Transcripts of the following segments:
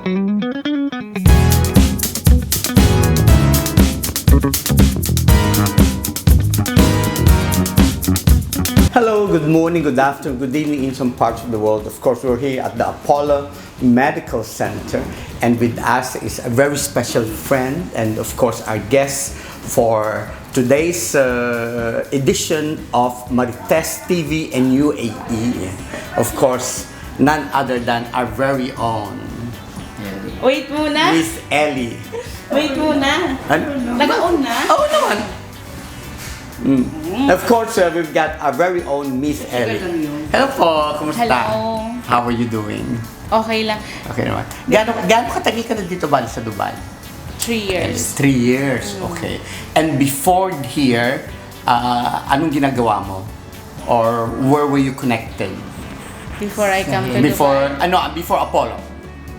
Hello, good morning, good afternoon, good evening in some parts of the world. Of course, we're here at the Apollo Medical Center, and with us is a very special friend and, of course, our guest for today's edition of Marites TV and UAE. Of course, none other than our very own Wait muna. Miss Ellie. Wait muna. Ano? Nag-on na? Oo naman. Of course, we've got our very own Miss Ellie. Hello po, kumusta? Hello. How are you doing? Okay lang. Okay naman. Gaano katagal ka na dito ba sa Dubai? 3 years. 3 years, okay. And before here, anong ginagawa mo? Or where were you connected? Before I come to Before Apollo?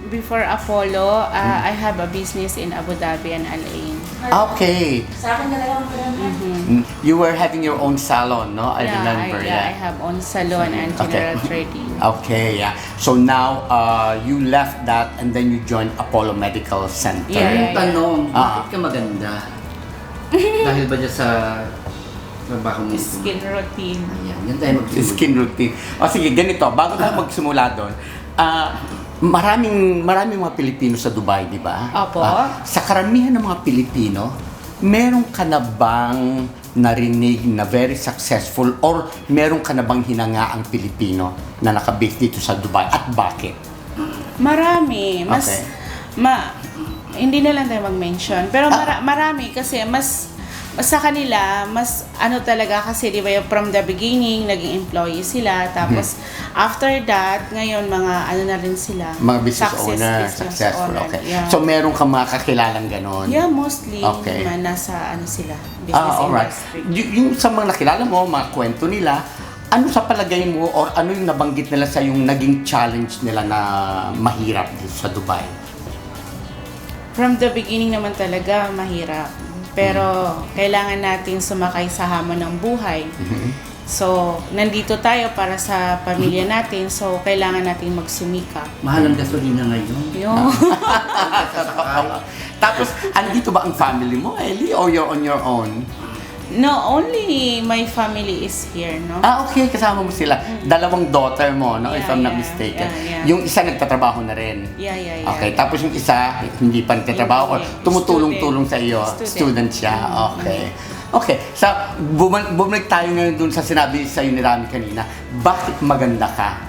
Before Apollo, I have a business in Abu Dhabi and Al Ain. Okay. Sa akin na lang You were having your own salon, no? I remember, I have own salon and general trading. Okay, yeah. So now, you left that and then you joined Apollo Medical Center. Yeah. Tanong, bakit ka maganda? Dahil ba dyan sa trabaho mo? Skin routine. Ayan, yan tayo magsimula. Skin routine. O sige, ganito, bago tayo magsimula doon, maraming mga Pilipino sa Dubai, di ba? Opo. Sa karamihan ng mga Pilipino, meron ka na bang narinig na very successful or meron ka na bang hinangaang Pilipino na nakabase dito sa Dubai at bakit? Marami. Okay. Hindi na lang tayo mag-mention. Pero marami kasi mas sa kanila, mas ano talaga kasi di ba yung from the beginning, naging employee sila. Tapos, after that, ngayon mga ano na rin sila. Mga business successful. Okay. Yeah. So, meron ka mga kakilalang ganon? Yeah, mostly. Okay. Nasa ano sila, business Alright. industry. Yung sa mga nakilala mo, mga kwento nila, ano sa palagay mo or ano yung nabanggit nila sa yung naging challenge nila na mahirap dito sa Dubai? From the beginning naman talaga, mahirap. Pero kailangan natin sumakay sa hamon ng buhay. So, nandito tayo para sa pamilya natin. So, kailangan natin magsumikap. Mahal ang gasolina ngayon. Yun. Tapos, andito ba ang family mo, Ellie, or you're on your own? No, only my family is here, no? Okay, kasama mo sila. Dalawang daughter mo, no? If Yeah, I'm not yeah, mistaken. yeah. Yung isa nagtatrabaho na rin. Yeah. Okay, tapos yung isa, hindi pa nagtatrabaho or Hindi. tumutulong-tulong sa iyo. Student. Student siya. Okay. Okay, so bumalik tayo ngayon dun sa sinabi sa ni Rami kanina. Bakit maganda ka?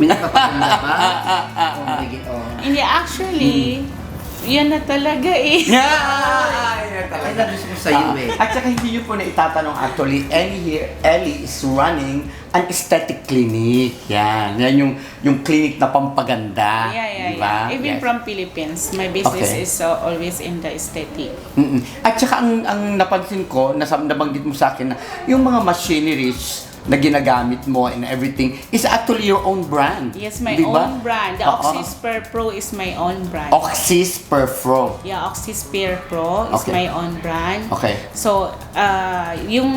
May nakapaganda ba? Hindi, actually, yan na talaga eh. Ay, nabis ko sa'yo eh. At saka hindi nyo po na itatanong actually, Ellie is running an aesthetic clinic. Yan yung clinic na pampaganda. Yeah. Diba? Even Yes. from Philippines, my business Okay. is always in the aesthetic. At saka ang napansin ko, nabanggit mo sa akin na yung mga machineries na ginagamit mo and everything is actually your own brand. Yes, my Diba? own brand. The Oo. Oxysphere Pro is my own brand. Oxys Perfro. Yeah, Oxysphere Pro is Okay. my own brand. Okay. So, yung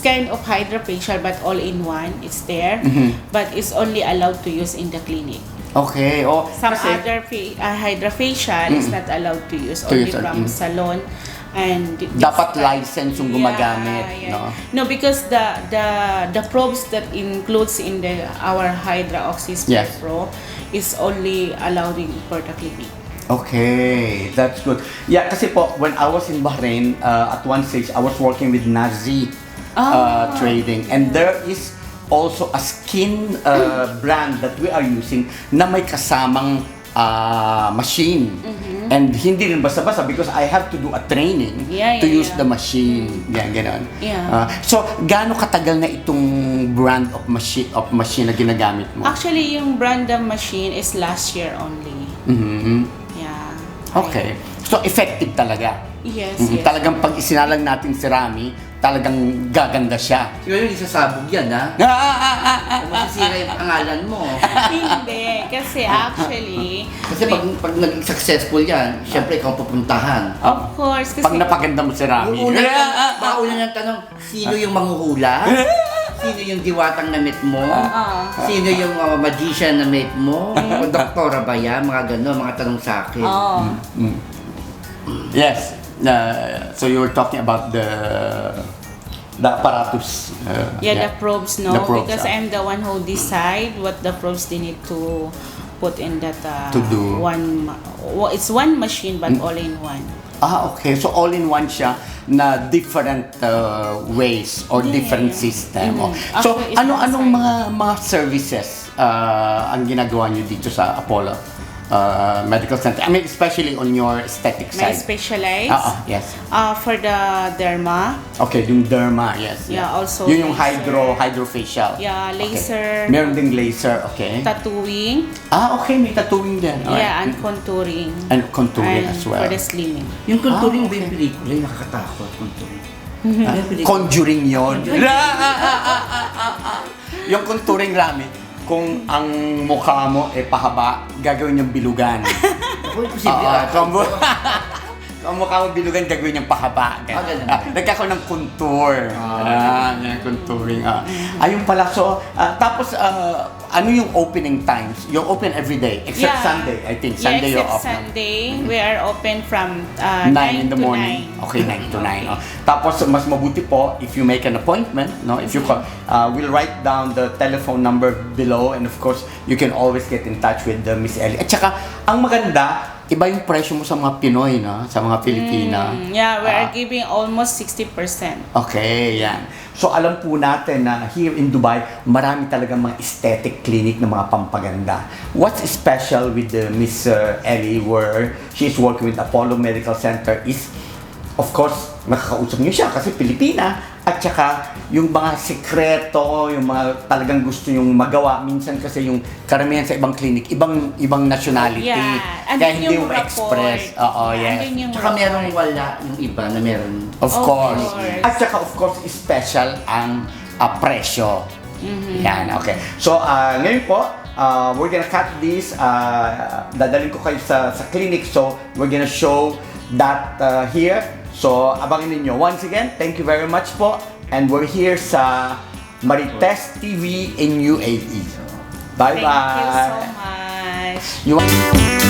kind of hydrofacial but all in one, it's there. But it's only allowed to use in the clinic. Okay. Oh, Some kasi- other hydrofacial is not allowed to use, To only use, from salon. And dapat license yung gumagamit, no? No, because the probes that includes in our Hydra Oxysphere Yes. Pro is only allowed in for the clinic. Okay, that's good. Yeah, kasi po, when I was in Bahrain, at one stage, I was working with Nazi Trading. And there is also a skin brand that we are using na may kasamang machine. And hindi rin basta-basta because I have to do a training to use the machine. Yan, ganon. Yeah. So, gaano katagal na itong brand of machine na ginagamit mo? Actually, yung brand of machine is last year only. Yeah. Okay. So, effective talaga. Yes, Mhm. yes. Talagang pag isinalang natin si Rami, talagang gaganda siya. Siguro yung isasabog yan, ha? Kung masisira yung pangalan mo. Hindi, kasi actually, Kasi pag naging successful yan, syempre ikaw pupuntahan. of course, kasi Pag napaganda mo si Rami. Baka una ng tanong, sino yung manghuhula? Sino yung diwatang na meet mo? Oo. Sino yung magician na meet mo? O doktora ba yan? Mga gano'n, mga tanong sa akin. Oo. Yes. So you were talking about the apparatus. Yeah, the probes, no? The probes, Because I'm the one who decide what the probes they need to put in that To do. it's one machine but all in one. Okay. So all-in-one siya na different ways or Yeah. different system. So Actually, it's anong outside. mga services ang ginagawa niyo dito sa Apollo Medical Center? I mean, especially on your aesthetic May side. specialized Yes. for the derma. Okay, yung derma, yes. Yeah, also Yun yung laser. hydrofacial. Yeah, Okay. laser. Meron ding laser, okay. Tattooing. Okay, may tattooing din. Alright. Yeah, and contouring. And contouring And as well. for the slimming. Yung contouring ba okay. yung pelikula? Yung nakakatakot, contouring. Yung pelikula. Conjuring yun. Yung contouring, Rami, kung ang mukha mo pahaba, gagawin yung bilugan. Ako, posible Kung ang mukha mo bilugan, gagawin yung pahaba. Ganun. Nagkakaroon ng contour. Yung contouring. Ayun pala. So, tapos, ano yung opening times? You're open every day, except Sunday, I think. Sunday you're except off. Sunday, we are open from 9 in the to morning. 9. Okay, 9 to 9. Tapos, mas mabuti po if you make an appointment, no? If you call, we'll write down the telephone number below, and of course, you can always get in touch with Miss Ellie. At saka, ang maganda, iba yung presyo mo sa mga Pinoy, no? Sa mga Pilipina. Yeah, we are giving almost 60%. Okay, yan. So alam po natin na here in Dubai, marami talagang mga aesthetic clinic na mga pampaganda. What's special with the Miss Ellie where she's working with Apollo Medical Center is, of course, nakakausap niyo siya kasi Pilipina. At saka, yung mga sikreto, yung mga talagang gusto yung magawa. Minsan kasi yung karamihan sa ibang clinic, ibang nationality. Yeah, Kaya andun hindi yung mo rapport. express. Oo, yes. Andun yung Tsaka merong wala yung iba na meron. Of Of course. course. At saka of course, special ang presyo. Yan, okay. So, ngayon po, we're gonna cut this. Dadalhin ko kayo sa clinic. So, we're gonna show that here. So, abangin ninyo. Once again, thank you very much po. And we're here sa Marites TV in UAE. Bye-bye. Thank you so much. You want-